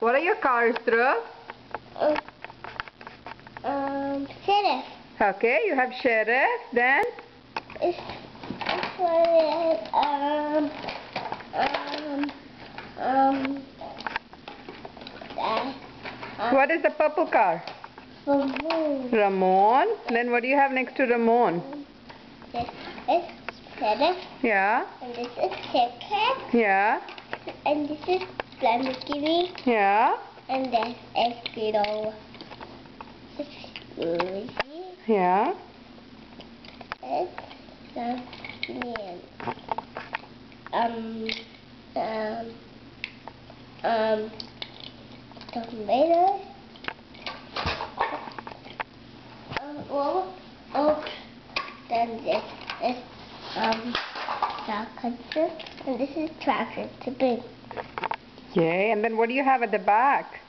What are your cars, Dhruv? Sheriff. Okay, you have Sheriff. Then? It's What is the purple car? Ramon. Ramon. Then what do you have next to Ramon? This is Sheriff. Yeah. And this is Chicken. Yeah. And this is Lamborghini. Yeah. And this is Beetle. Yeah. It's Lamborghini. Tomatoes. Then this is tractor, and this is tractor to big. Yay, and then what do you have at the back?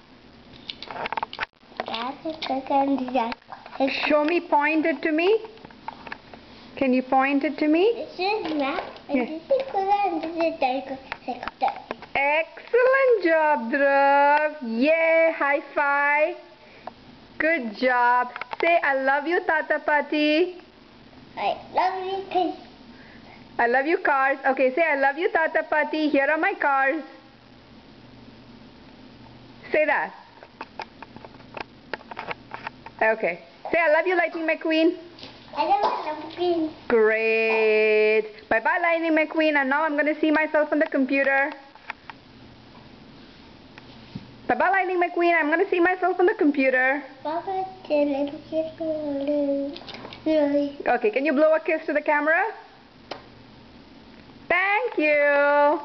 That's a cooker and that's Show me, point it to me. Can you point it to me? This is map, and this is cooker, and this is helicopter. Excellent job, Dhruv. Yay, high five. Good job. Say, I love you, Tata Pati. I love you, kids. I love you, cars. Okay, say, I love you, Tata Pati. Here are my cars. Say that. Okay. Say, I love you, Lightning McQueen. I love green. Great. Bye-bye, Lightning McQueen. And now I'm going to see myself on the computer. Bye-bye, Lightning McQueen. I'm going to see myself on the computer. Okay, can you blow a kiss to the camera? Thank you.